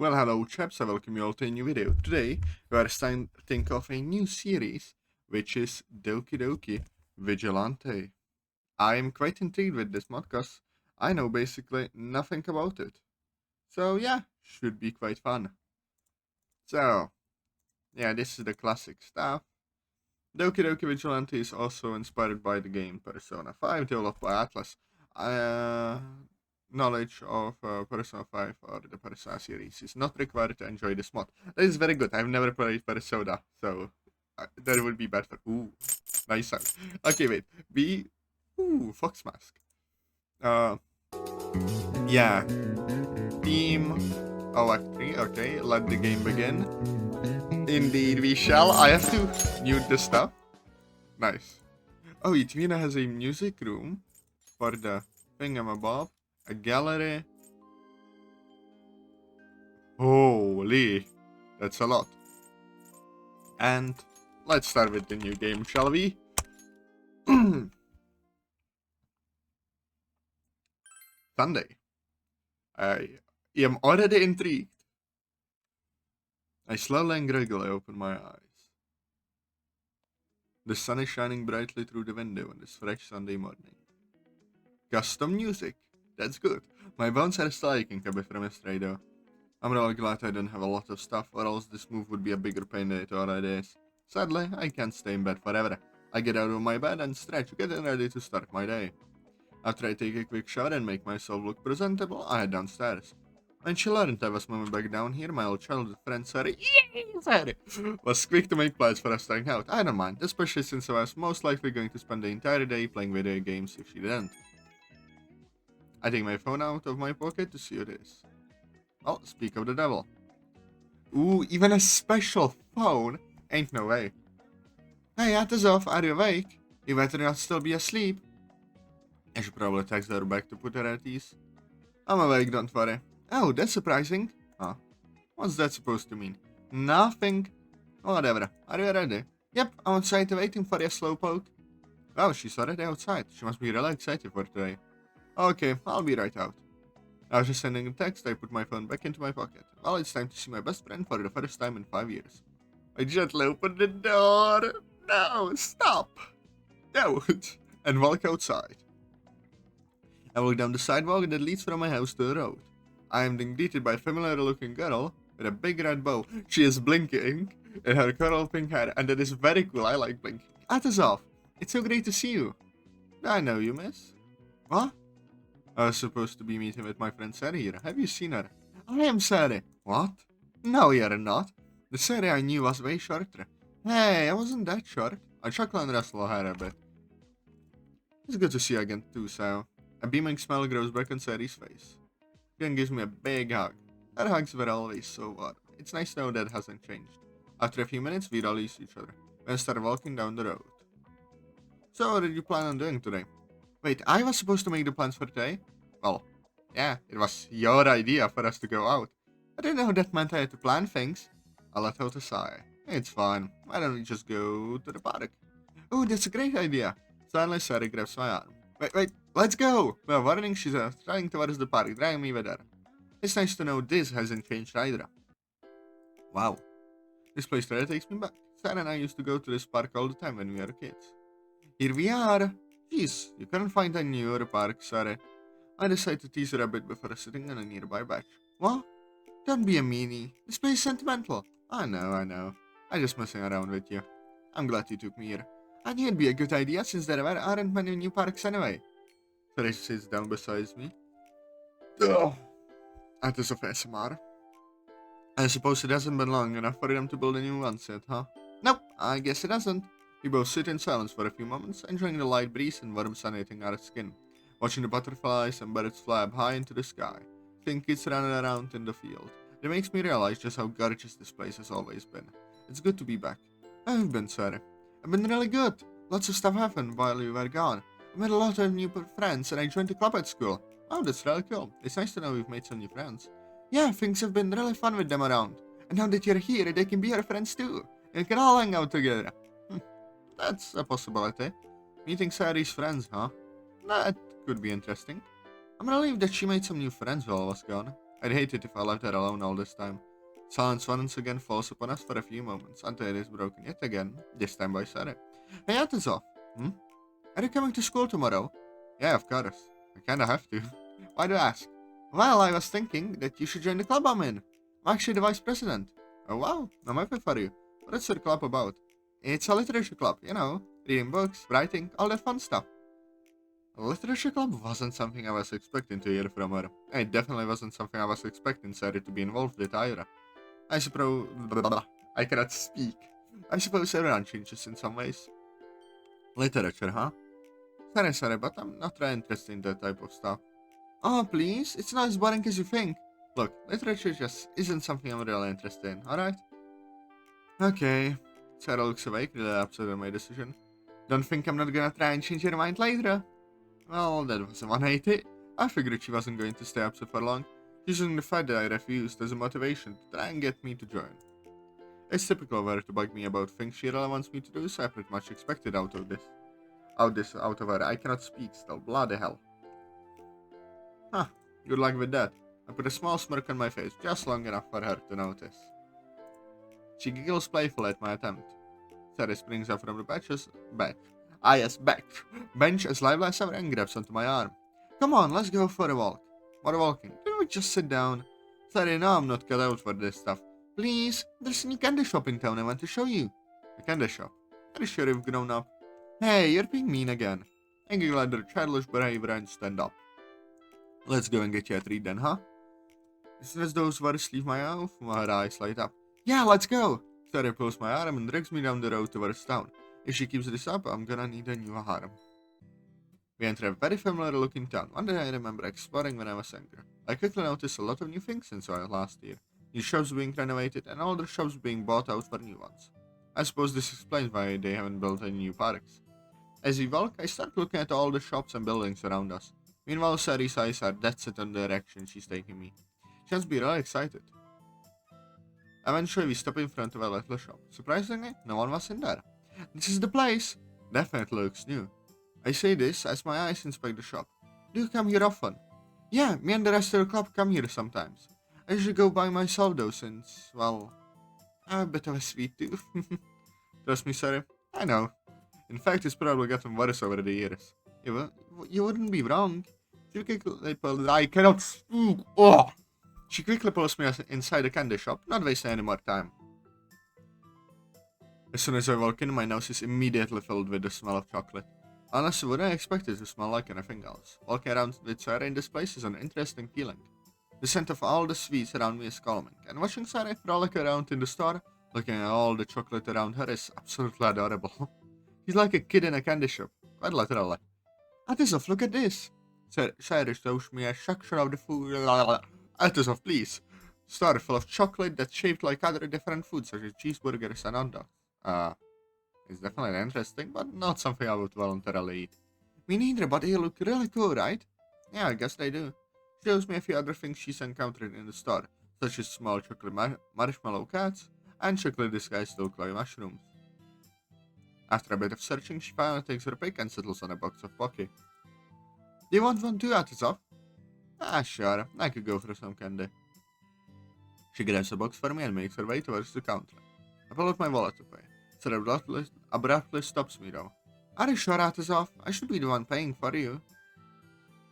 Well, hello chaps, I welcome you all to a new video. Today, we are starting to think of a new series, which is Doki Doki Vigilante. I am quite intrigued with this mod, cause I know basically nothing about it. So yeah, should be quite fun. So, yeah, this is the classic stuff. Doki Doki Vigilante is also inspired by the game Persona 5, developed by Atlas. Uh, Knowledge of Persona 5 or the Persona series is not required to enjoy this mod. That is very good. I've never played Persona, so that would be bad for. Ooh, nice sound. Okay, wait. Fox mask. Uh, yeah. Team Electric. Okay, let the game begin. Indeed, we shall. I have to mute the stuff. Nice. Oh, Itvina has a music room for the thingamabob, a gallery. Holy, that's a lot. And let's start with the new game, shall we? Sunday. I am already intrigued. I slowly and gradually open my eyes. The sun is shining brightly through the window on this fresh Sunday morning. Custom music. That's good. My bones are still aching a bit from yesterday though. I'm really glad I don't have a lot of stuff, or else this move would be a bigger pain than it already is. Sadly, I can't stay in bed forever. I get out of my bed and stretch, getting ready to start my day. After I take a quick shower and make myself look presentable, I head downstairs. When she learned I was moving back down here, my old childhood friend Sayori was quick to make plans for us to hang out. I don't mind, especially since I was most likely going to spend the entire day playing video games if she didn't. I take my phone out of my pocket to see who it is. Well, speak of the devil. Ooh, even a special phone? Ain't no way. Hey, Atazoth, are you awake? You better not still be asleep. I should probably text her back to put her at ease. I'm awake, don't worry. Oh, that's surprising. Huh? What's that supposed to mean? Nothing. Whatever. Are you ready? Yep, I'm outside waiting for you, slowpoke. Oh, she's already outside. She must be really excited for today. Okay, I'll be right out. After sending a text, I put my phone back into my pocket. Well, it's time to see my best friend for the first time in 5 years. I gently opened the door. No, stop. Don't. And walk outside. I walk down the sidewalk that leads from my house to the road. I am then greeted by a familiar looking girl with a big red bow. She is blinking in her coral pink hair, and that is very cool. I like blinking. Atazoth, it's so great to see you. I know you, miss. What? I was supposed to be meeting with my friend Sari here. Have you seen her? I am Sari. What? No, you're not. The Sari I knew was way shorter. Hey, I wasn't that short. I chuckle and wrestle her a bit. It's good to see you again too, so. A beaming smile grows back on Sari's face. She then gives me a big hug. Her hugs were always so warm. It's nice to know that hasn't changed. After a few minutes, we release each other. Then start walking down the road. So, what did you plan on doing today? Wait, I was supposed to make the plans for today? Well, yeah, it was your idea for us to go out. I didn't know that meant I had to plan things. I let out a sigh. It's fine. Why don't we just go to the park? Oh, that's a great idea. Suddenly, Sari grabs my arm. Wait, let's go! Well, warning, she's trying towards the park, dragging me with her. It's nice to know this hasn't changed either. Wow, this place really takes me back. Sarah and I used to go to this park all the time when we were kids. Here we are! Jeez, you couldn't find a newer park, Sarah. I decided to tease her a bit before sitting on a nearby bench. What? Don't be a meanie. This place is sentimental. I know. I'm just messing around with you. I'm glad you took me here. I knew it'd be a good idea since there aren't many new parks anyway. Sarah sits down beside me. Ugh. That is of ASMR. I suppose it hasn't been long enough for them to build a new one set, huh? Nope, I guess it hasn't. We both sit in silence for a few moments, enjoying the light breeze and warm sun hitting our skin, watching the butterflies and birds fly up high into the sky, seeing kids running around in the field. It makes me realize just how gorgeous this place has always been. It's good to be back. How have you been, Sarah? I've been really good. Lots of stuff happened while you were gone. I met a lot of new friends and I joined the club at school. Oh, that's really cool. It's nice to know we've made some new friends. Yeah, things have been really fun with them around. And now that you're here, they can be our friends too. And we can all hang out together. That's a possibility. Meeting Sari's friends, huh? That could be interesting. I'm relieved that she made some new friends while I was gone. I'd hate it if I left her alone all this time. Silence once again falls upon us for a few moments, until it is broken yet again, this time by Sarah. Hey, Atazoth! Hmm? Are you coming to school tomorrow? Yeah, of course. I kinda have to. Why do you ask? Well, I was thinking that you should join the club I'm in. I'm actually the vice president. Oh wow, I'm happy for you. What's your club about? It's a literature club, you know. Reading books, writing, all that fun stuff. A literature club wasn't something I was expecting to hear from her. It definitely wasn't something I was expecting Sarah to be involved with either. I suppose... I cannot speak. I suppose everyone changes in some ways. Literature, huh? Sorry, but I'm not really interested in that type of stuff. Oh, please? It's not as boring as you think. Look, literature just isn't something I'm really interested in, alright? Okay. Sarah looks away, clearly upset at my decision. Don't think I'm not gonna try and change your mind later. Well, that was a 180. I figured she wasn't going to stay upset for long, using the fact that I refused as a motivation to try and get me to join. It's typical of her to bug me about things she really wants me to do, so I pretty much expected out of her. I cannot speak still, bloody hell. Huh, good luck with that. I put a small smirk on my face, just long enough for her to notice. She giggles playfully at my attempt. Sarah springs up from the bench as lively as ever and grabs onto my arm. Come on, let's go for a walk. More walking. Didn't we just sit down? Sorry, no, I'm not cut out for this stuff. Please, there's a new candy shop in town I want to show you. A candy shop? Are you sure you've grown up? Hey, you're being mean again. I giggle at their childish behavior and stand up. Let's go and get you a treat then, huh? As soon as those words leave my mouth, my eyes light up. Yeah, let's go! Sarah pulls my arm and drags me down the road towards town. If she keeps this up, I'm gonna need a new arm. We enter a very familiar looking town, one that I remember exploring when I was younger. I quickly noticed a lot of new things since last year. New shops being renovated and older shops being bought out for new ones. I suppose this explains why they haven't built any new parks. As we walk, I start looking at all the shops and buildings around us. Meanwhile, Sari's eyes are dead set on the direction she's taking me. She must be really excited. Eventually, we stop in front of a little shop. Surprisingly, no one was in there. This is the place! Definitely looks new. I say this as my eyes inspect the shop. Do you come here often? Yeah, me and the rest of the club come here sometimes. I usually go by myself though since, well, I'm a bit of a sweet tooth. Trust me, Sarah, I know. In fact, it's probably gotten worse over the years. You wouldn't be wrong. I cannot speak. Oh! She quickly pulls me inside the candy shop, not wasting any more time. As soon as I walk in, my nose is immediately filled with the smell of chocolate. Honestly, wouldn't expect it to smell like anything else. Walking around with Sarah in this place is an interesting feeling. The scent of all the sweets around me is calming, and watching Sarah frolic around in the store, looking at all the chocolate around her is absolutely adorable. She's like a kid in a candy shop, quite literally. Atazoth, look at this! Sarah shows me a section of the food. Atazoth, please! Store full of chocolate that's shaped like other different foods, such as cheeseburgers and hot dogs. It's definitely interesting, but not something I would voluntarily eat. Me neither, but they look really cool, right? Yeah, I guess they do. She shows me a few other things she's encountered in the store, such as small chocolate marshmallow cats and chocolate disguised to look like mushrooms. After a bit of searching, she finally takes her pick and settles on a box of Pocky. Do you want one too, Atazoth? Ah, sure, I could go for some candy. She grabs a box for me and makes her way towards the counter. I pull out my wallet to pay. Sarah abruptly stops me though. Are you sure, Atazoth? I should be the one paying for you.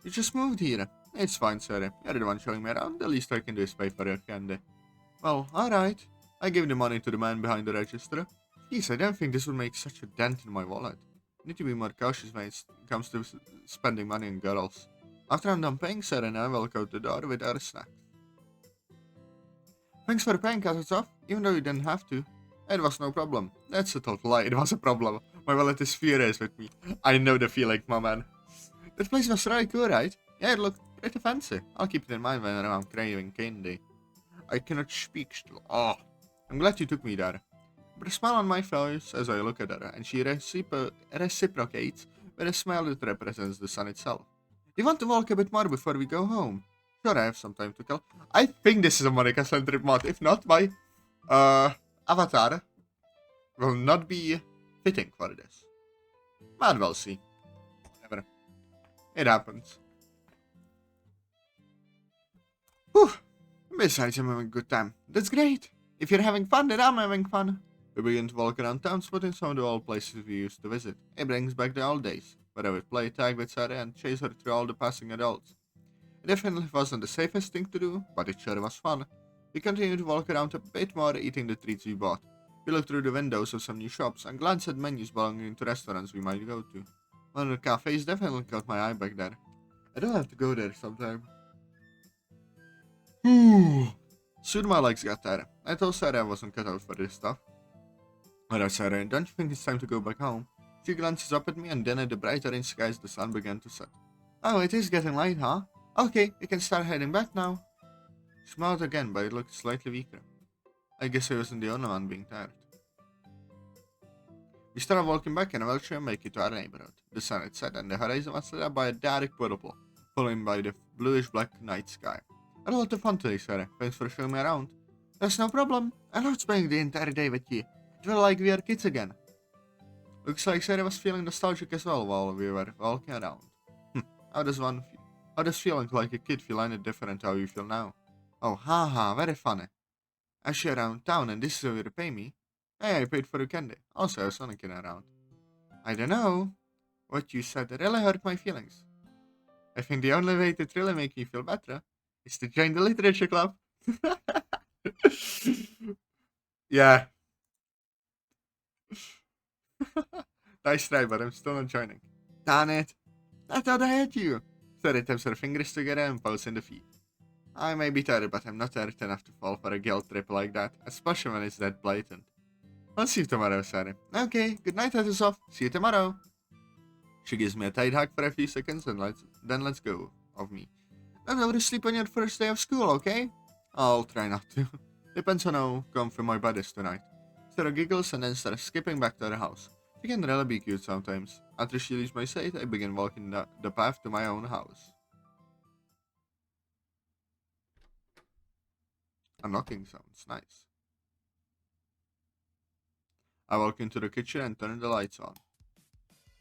You just moved here. It's fine, Sarah. You're the one showing me around. The least I can do is pay for your candy. Well, alright. I give the money to the man behind the register. Jeez, I don't think this would make such a dent in my wallet. I need to be more cautious when it comes to spending money on girls. After I'm done paying, Sarah and I walk out the door with our snacks. Thanks for paying, Atazoth, even though you didn't have to. It was no problem. That's a total lie. It was a problem. My wallet is furious with me. I know the feeling, my man. That place was really cool, right? Yeah, it looked pretty fancy. I'll keep it in mind when I'm craving candy. I cannot speak still. Oh, I'm glad you took me there. But a smile on my face as I look at her, and she reciprocates with a smile that represents the sun itself. Do you want to walk a bit more before we go home? Sure, I have some time to kill. I think this is a Monika-centric mod. If not, my avatar will not be fitting for this. But we'll see. Whatever. It happens. Whew. Besides, I'm having a good time. That's great. If you're having fun, then I'm having fun. We begin to walk around town, spotting some of the old places we used to visit. It brings back the old days, where I would play tag with Sarah and chase her through all the passing adults. It definitely wasn't the safest thing to do, but it sure was fun. We continued to walk around a bit more, eating the treats we bought. We looked through the windows of some new shops and glanced at menus belonging to restaurants we might go to. One of the cafes definitely caught my eye back there. I don't have to go there sometime. Soon my legs got tired. I told Sarah I wasn't cut out for this stuff. Alright, Sarah, don't you think it's time to go back home? She glances up at me, and then at the bright orange skies the sun began to set. Oh, it is getting late, huh? Okay, we can start heading back now. She smiled again, but it looked slightly weaker. I guess I wasn't the only one being tired. We started walking back in a wheelchair and make it to our neighborhood. The sun had set, and the horizon was lit up by a dark purple, followed by the bluish-black night sky. I had a lot of fun today, Sarah. Thanks for showing me around. That's no problem. I loved spending the entire day with you. It felt like we are kids again. Looks like Sarah was feeling nostalgic as well while we were walking around. How does feeling like a kid feel any different how you feel now? Oh, haha, very funny. I share around town and this is how you repay me. Hey, I paid for the candy. Also, I was sneaking around. I don't know. What you said really hurt my feelings. I think the only way to really make me feel better is to join the literature club. Yeah. Nice try, but I'm still not joining. Darn it. I thought I had you. Sarah taps her fingers together and pulls in the feet. I may be tired, but I'm not tired enough to fall for a guilt trip like that, especially when it's that blatant. I'll see you tomorrow, Sarah. Okay, good night, Atazoth. See you tomorrow. She gives me a tight hug for a few seconds and then lets go of me. Don't oversleep on your first day of school, okay? I'll try not to. Depends on how comfy my bed is tonight. Sarah giggles and then starts skipping back to her house. She can really be cute sometimes. After she leaves my sight, I begin walking the path to my own house. A knocking sounds nice. I walk into the kitchen and turn the lights on.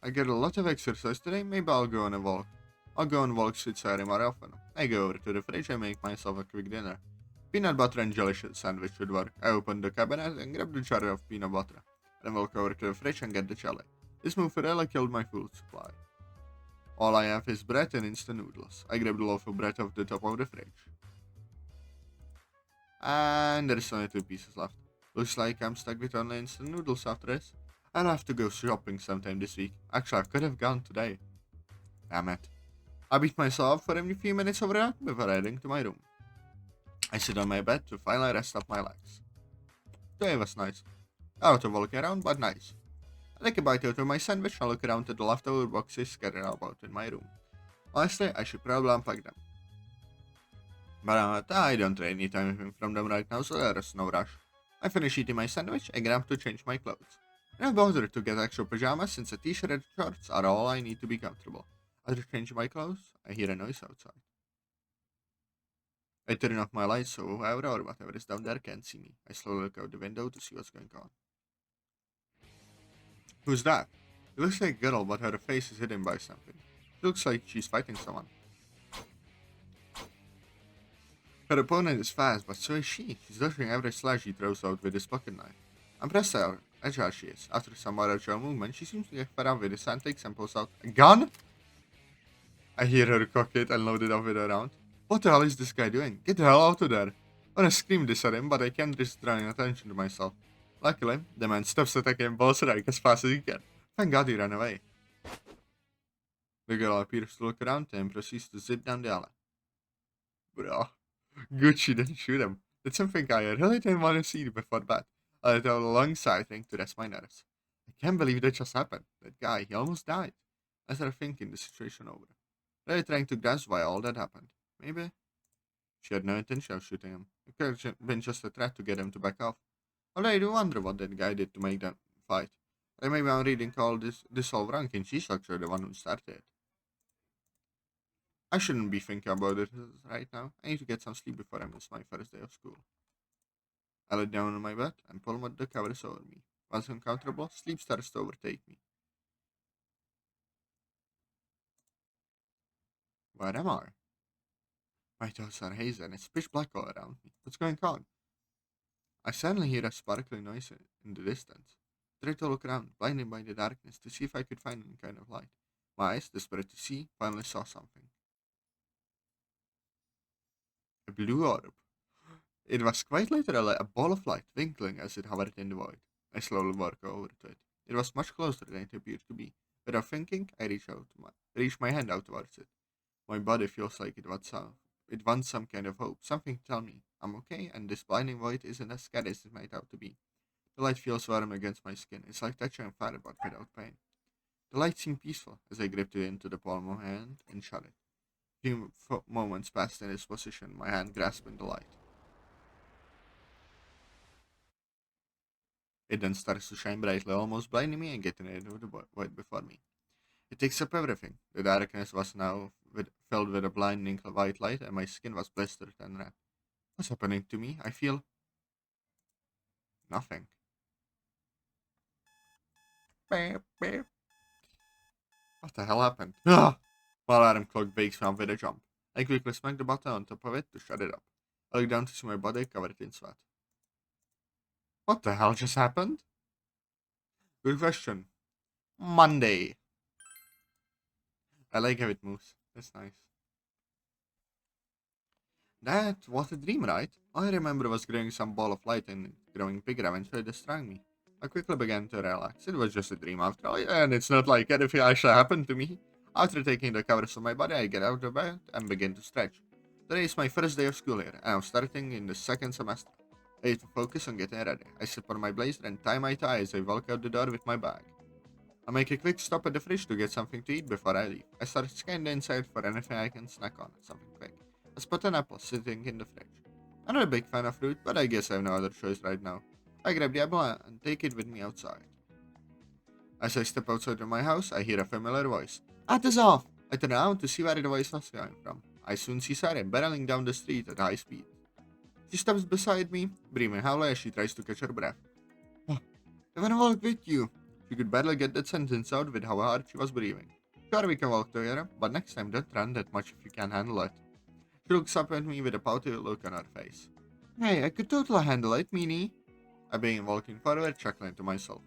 I get a lot of exercise today, maybe I'll go on a walk. I'll go on walks with Sarah more often. I go over to the fridge and make myself a quick dinner. Peanut butter and jelly sandwich would work. I open the cabinet and grab the jar of peanut butter. Then walk over to the fridge and get the jelly. This move really killed my food supply. All I have is bread and instant noodles. I grab the loaf of bread off the top of the fridge. And there's only 2 pieces left. Looks like I'm stuck with only instant noodles after this. I'll have to go shopping sometime this week. Actually, I could have gone today. Damn it. I beat myself for a few minutes over that before heading to my room. I sit on my bed to finally rest up my legs. Today was nice. A lot of walking around, but nice. I take a bite out of my sandwich and look around at the leftover boxes scattered about in my room. Honestly, I should probably unpack them. But I don't need anything from them right now, so there's no rush. I finish eating my sandwich and grab to change my clothes. I don't bother to get extra pajamas since a t-shirt and shorts are all I need to be comfortable. After changing my clothes, I hear a noise outside. I turn off my lights so whoever or whatever is down there can't see me. I slowly look out the window to see what's going on. Who's that? It looks like a girl, but her face is hidden by something. It looks like she's fighting someone. Her opponent is fast, but so is she. She's dodging every slash he throws out with his pocket knife. I'm impressed how agile she is. After some more agile movement, she seems to get fed up with his antics and pulls out a gun? I hear her cock it and load it up with a round. What the hell is this guy doing? Get the hell out of there! I want to scream this at him, but I can't resist drawing attention to myself. Luckily, the man stops attacking and balls right as fast as he can. Thank God he ran away. The girl appears to look around and proceeds to zip down the alley. Bro, good she didn't shoot him. That's something I really didn't want to see before bed. I let out a long sigh to rest my nerves. I can't believe that just happened. That guy, he almost died. I started thinking the situation over. Really trying to grasp why all that happened. Maybe she had no intention of shooting him. It could have been just a threat to get him to back off. Although I do wonder what that guy did to make them fight. Or maybe I'm reading all this all wrong and she's actually the one who started it. I shouldn't be thinking about it right now. I need to get some sleep before I miss my first day of school. I lay down on my bed and pull the covers over me. Once uncomfortable, sleep starts to overtake me. Where am I? My thoughts are hazy and it's pitch black all around me. What's going on? I suddenly hear a sparkling noise in the distance. I try to look around, blinded by the darkness, to see if I could find any kind of light. My eyes, desperate to see, finally saw something. A blue orb. It was quite literally a ball of light, twinkling as it hovered in the void. I slowly walked over to it. It was much closer than it appeared to be. Without thinking, I reached my hand out towards it. My body feels like it wants some kind of hope, something to tell me I'm okay and this blinding void isn't as scary as it might out to be. The light feels warm against my skin. It's like touching a fire but without pain. The light seemed peaceful as I gripped it into the palm of my hand and shut it. A few moments passed in this position, my hand grasping the light. It then starts to shine brightly, almost blinding me and getting rid of the void before me. It takes up everything. The darkness was now filled with a blinding white light, and my skin was blistered and red. What's happening to me? I feel nothing. Beep, beep. What the hell happened? Ah! My alarm clock wakes me up with a jump. I quickly smack the button on top of it to shut it up. I look down to see my body covered in sweat. What the hell just happened? Good question. Monday. I like how it moves. That's nice. That was a dream, right? All I remember was growing some ball of light and growing bigger, eventually destroying me. I quickly began to relax. It was just a dream after all, and it's not like anything actually happened to me. After taking the covers of my body, I get out of bed and begin to stretch. Today is my first day of school here, and I'm starting in the second semester. I need to focus on getting ready. I slip on my blazer and tie my tie as I walk out the door with my bag. I make a quick stop at the fridge to get something to eat before I leave. I start scanning the inside for anything I can snack on, something quick. I spot an apple sitting in the fridge. I'm not a big fan of fruit, but I guess I have no other choice right now. I grab the apple and take it with me outside. As I step outside of my house, I hear a familiar voice. Atazoth! I turn around to see where the voice was coming from. I soon see Sayori barreling down the street at high speed. She stops beside me, breathing heavily as she tries to catch her breath. Oh, I wanna walk with you. She could barely get that sentence out with how hard she was breathing. Sure, we can walk together, but next time don't run that much if you can handle it. She looks up at me with a pouty look on her face. Hey, I could totally handle it, meanie. I began walking forward, chuckling to myself.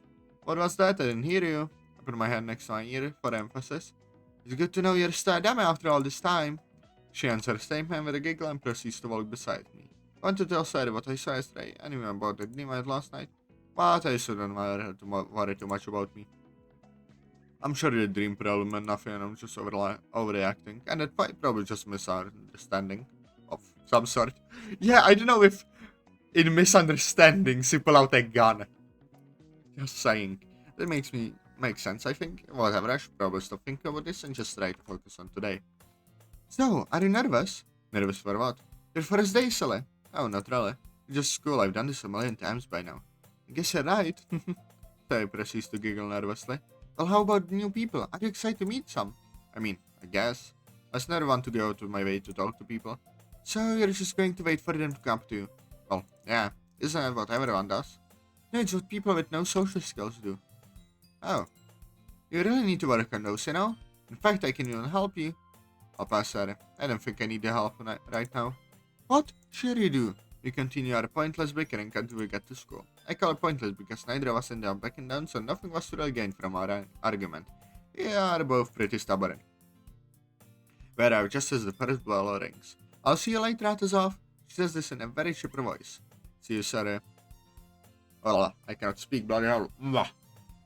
What was that? I didn't hear you. I put my hand next to my ear for emphasis. It's good to know you're still dumb after all this time. She answered the statement with a giggle and proceeds to walk beside me. I want to tell Sadie what I saw yesterday, and even about the dream I had last night, but I shouldn't worry too much about me. I'm sure it's a dream problem and nothing, and I'm just overreacting, and it probably just misunderstanding of some sort. Yeah, I don't know if in misunderstandings you pull out a gun. Just saying. That makes sense, I think. Whatever, I should probably stop thinking about this and just try to focus on today. So, are you nervous? Nervous for what? Your first day, silly. Oh, not really. Just school, I've done this a million times by now. I guess you're right. So I proceeds to giggle nervously. Well, how about new people? Are you excited to meet some? I mean, I guess. I just never want to go out of my way to talk to people. So you're just going to wait for them to come to you? Well, yeah. Isn't that what everyone does? No, it's what people with no social skills do. Oh. You really need to work on those, you know? In fact, I can even help you. I'll pass that. I don't think I need the help right now. What? Sure you do. We continue our pointless bickering until we get to school. I call it pointless because neither of us ended up backing down, so nothing was to really gained from our argument. We are both pretty stubborn. We arrive just as the first bell rings. I'll see you later, Atazoth. She says this in a very chipper voice. See you, sir. Well, I cannot speak, bloody hell.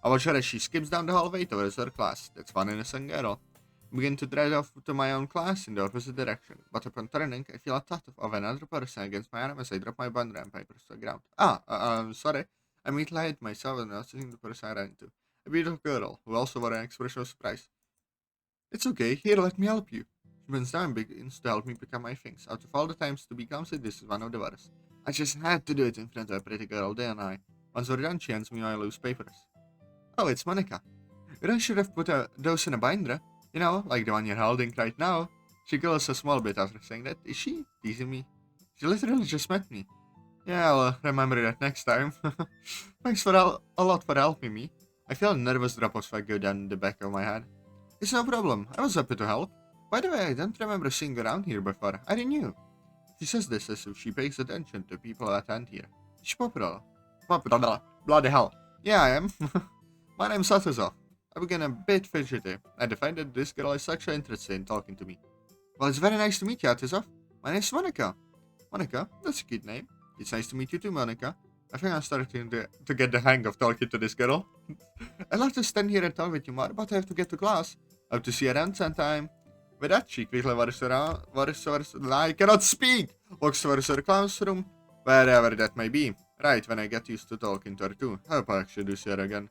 I watch her as she skips down the hallway towards her class. That's one innocent girl. I begin to drive off to my own class in the opposite direction, but upon turning, I feel a thought of another person against my arm as I drop my bundle and papers to the ground. Sorry. I immediately hid myself and noticing the person I ran into. A beautiful girl, who also wore an expression of surprise. It's okay, here, let me help you. She bends down and begins to help me pick up my things. Out of all the times to be clumsy, this is one of the worst. I just had to do it in front of a pretty girl, didn't I? Once we're done, she hands me my loose papers. Oh, it's Monika. You really should have put those in a binder. You know, like the one you're holding right now. She giggles a small bit after saying that. Is she teasing me? She literally just met me. Yeah, I'll remember that next time. Thanks a lot for helping me. I feel a nervous drop of sweat go down the back of my head. It's no problem. I was happy to help. By the way, I don't remember seeing her around here before. Are you new? She says this as if she pays attention to people that attend here. Is she popular? Popular? Bloody hell. Yeah, I am. My name's Atazoth. I begin a bit fidgety. I find that this girl is actually interested in talking to me. Well, it's very nice to meet you, Atazoth. My name's Monika. Monika? That's a cute name. It's nice to meet you too, Monika. I think I'm starting to get the hang of talking to this girl. I'd love to stand here and talk with you more, but I have to get to class. I have to see you around sometime. With that, she quickly I cannot speak! Walks towards her classroom, wherever that may be. Right, when I get used to talking to her too. I hope I actually do see her again.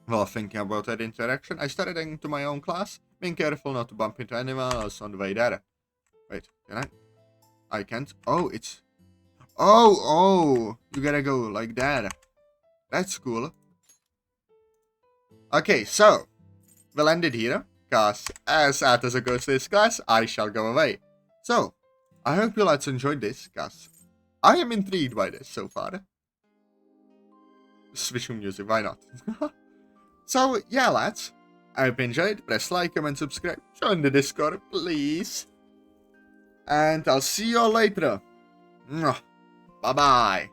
While thinking about that interaction, I started heading to my own class, being careful not to bump into anyone else on the way there. Wait, can I can't? Oh, it's... Oh! You gotta go like that. That's cool. Okay, so, we'll end it here, because as Atazoth goes to this class, I shall go away. So, I hope you lads enjoyed this, because I am intrigued by this so far. Switch music, why not? So, yeah lads, I hope you enjoyed. Press like, comment, subscribe, join the Discord, please. And I'll see you all later. Bye-bye.